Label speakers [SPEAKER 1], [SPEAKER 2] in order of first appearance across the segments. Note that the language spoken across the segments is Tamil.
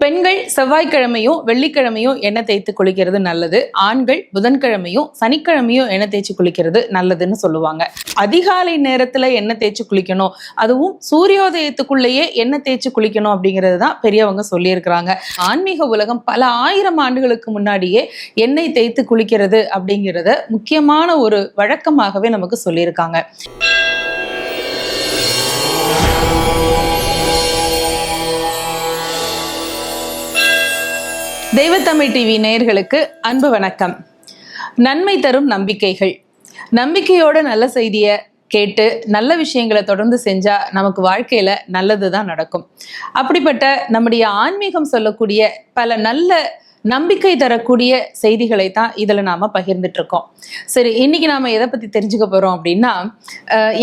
[SPEAKER 1] பெண்கள் செவ்வாய்க்கிழமையும் வெள்ளிக்கிழமையும் எண்ணெய் தேய்த்து குளிக்கிறது நல்லது. ஆண்கள் புதன்கிழமையும் சனிக்கிழமையும் எண்ணெய் தேய்ச்சி குளிக்கிறது நல்லதுன்னு சொல்லுவாங்க. அதிகாலை நேரத்துல எண்ணெய் தேய்ச்சி குளிக்கணும், அதுவும் சூரியோதயத்துக்குள்ளேயே எண்ணெய் தேய்ச்சி குளிக்கணும் அப்படிங்கிறது தான் பெரியவங்க சொல்லியிருக்கிறாங்க. ஆன்மீக உலகம் பல ஆயிரம் ஆண்டுகளுக்கு முன்னாடியே எண்ணெய் தேய்த்து குளிக்கிறது அப்படிங்கிறத முக்கியமான ஒரு வழக்கமாகவே நமக்கு சொல்லியிருக்காங்க. தெய்வத்தமிழ் டிவி நேயர்களுக்கு அன்பு வணக்கம். நன்மை தரும் நம்பிக்கைகள். நம்பிக்கையோட நல்ல செய்தியை கேட்டு நல்ல விஷயங்களை தொடர்ந்து செஞ்சா நமக்கு வாழ்க்கையில நல்லதுதான் நடக்கும். அப்படிப்பட்ட நம்முடைய ஆன்மீகம் சொல்லக்கூடிய பல நல்ல நம்பிக்கை தரக்கூடிய செய்திகளை தான் இதுல நாம பகிர்ந்துட்டு இருக்கோம். சரி, இன்னைக்கு நாம எதை பத்தி தெரிஞ்சுக்க போறோம் அப்படின்னா,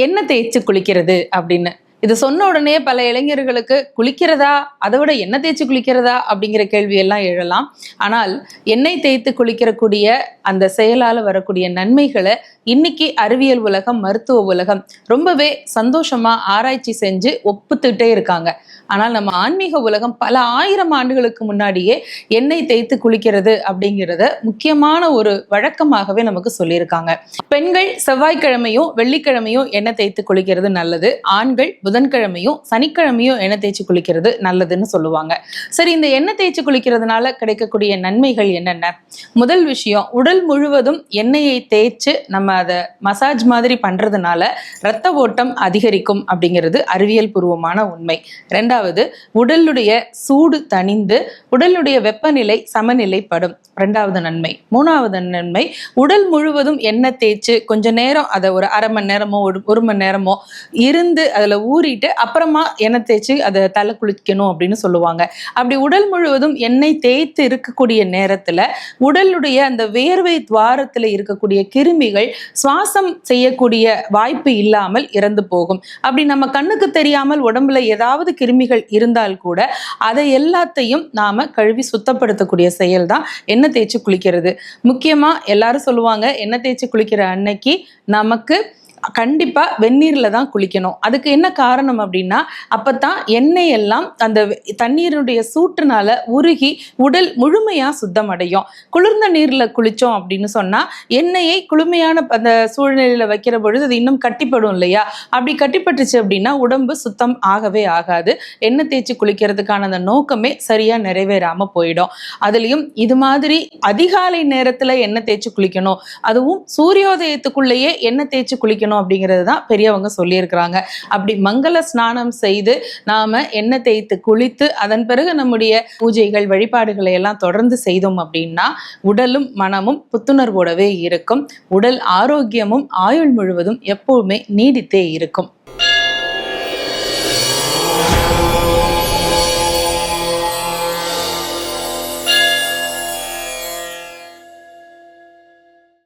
[SPEAKER 1] எண்ணெய் தேய்ச்சி குளிக்கிறது அப்படின்னு. இது சொன்ன உடனே பல இளைஞர்களுக்கு குளிக்கிறதா, அதை விட எண்ணெய் தேய்ச்சி குளிக்கிறதா அப்படிங்கிற கேள்வி எல்லாம் எழலாம். ஆனால் எண்ணெய் தேய்த்து குளிக்கிறக்கூடிய அந்த செயலால வரக்கூடிய நன்மைகளை இன்னைக்கு அறிவியல் உலகம், மருத்துவ உலகம் ரொம்பவே சந்தோஷமா ஆராய்ச்சி செஞ்சு ஒப்புத்துட்டே இருக்காங்க. ஆனால் நம்ம ஆன்மீக உலகம் பல ஆயிரம் ஆண்டுகளுக்கு முன்னாடியே எண்ணெய் தேய்த்து குளிக்கிறது அப்படிங்கிறத முக்கியமான ஒரு வழக்கமாகவே நமக்கு சொல்லியிருக்காங்க. பெண்கள் செவ்வாய்க்கிழமையும் வெள்ளிக்கிழமையும் எண்ணெய் தேய்த்து குளிக்கிறது நல்லது. ஆண்கள் புதன்கிழமையும் சனிக்கிழமையும் எண்ணெய் தேய்ச்சி குளிக்கிறது நல்லதுன்னு சொல்லுவாங்க. சரி, இந்த எண்ணெய் தேய்ச்சி குளிக்கிறதுனால கிடைக்கக்கூடிய நன்மைகள் என்னென்ன? முதல் விஷயம், உடல் முழுவதும் எண்ணெயை தேய்ச்சு நம்ம அதை மசாஜ் மாதிரி பண்றதுனால இரத்த ஓட்டம் அதிகரிக்கும் அப்படிங்கிறது அறிவியல் பூர்வமான உண்மை. இரண்டாவது, உடலுடைய சூடு தணிந்து உடலுடைய வெப்பநிலை சமநிலைப்படும். இரண்டாவது நன்மை. மூணாவது நன்மை, உடல் முழுவதும் எண்ணெய் தேய்ச்சு கொஞ்ச நேரம் அதை ஒரு அரை மணி நேரமோ ஒரு மணி நேரமோ இருந்து அதுல ஊறிட்டு அப்புறமா எண்ணெய் தேய்ச்சி அதை தலை குளிக்கணும் அப்படின்னு சொல்லுவாங்க. அப்படி உடல் முழுவதும் எண்ணெய் தேய்த்து இருக்கக்கூடிய நேரத்துல உடலுடைய அந்த வேர்வை துவாரத்துல இருக்கக்கூடிய கிருமிகள் சுவாசம் செய்யக்கூடிய வாய்ப்பு இல்லாமல் இறந்து போகும். அப்படி நம்ம கண்ணுக்கு தெரியாமல் உடம்புல ஏதாவது கிருமிகள் இருந்தால் கூட அதை எல்லாத்தையும் நாம கழுவி சுத்தப்படுத்தக்கூடிய செயல் தான் எண்ணெய் தேய்ச்சி குளிக்கிறது. முக்கியமா எல்லாரும் சொல்லுவாங்க, எண்ணெய் தேய்ச்சி குளிக்கிற அன்னைக்கு நமக்கு கண்டிப்பா வெந்நீர்ல தான் குளிக்கணும். அதுக்கு என்ன காரணம் அப்படின்னா, அப்பதான் எண்ணெய் எல்லாம் அந்த தண்ணீருடைய சூட்டுனால உருகி உடல் முழுமையா சுத்தம் அடையும். குளிர்ந்த நீர்ல குளிச்சோம் அப்படின்னு சொன்னா எண்ணெயை குளுமையான அந்த சூழ்நிலையில வைக்கிற பொழுது அது இன்னும் கட்டிப்படும் இல்லையா? அப்படி கட்டிப்பட்டுச்சு அப்படின்னா உடம்பு சுத்தம் ஆகவே ஆகாது. எண்ணெய் தேய்ச்சி குளிக்கிறதுக்கான அந்த நோக்கமே சரியா நிறைவேறாம போயிடும். அதுலயும் இது மாதிரி அதிகாலை நேரத்துல எண்ணெய் தேய்ச்சி குளிக்கணும், அதுவும் சூரியோதயத்துக்குள்ளேயே எண்ணெய் தேய்ச்சி குளிக்கணும் அப்படிங்கிறது தான் பெரியவங்க சொல்லியிருக்கிறாங்க. அப்படி மங்கள ஸ்நானம் செய்து நாம எண்ணெய் தேய்த்து குளித்து அதன் பிறகு நம்முடைய பூஜைகள் வழிபாடுகளை எல்லாம் தொடர்ந்து செய்தோம் அப்படின்னா உடலும் மனமும் புத்துணர்வோடவே இருக்கும். உடல் ஆரோக்கியமும் ஆயுள் முழுவதும் எப்பவுமே நீடித்தே இருக்கும்.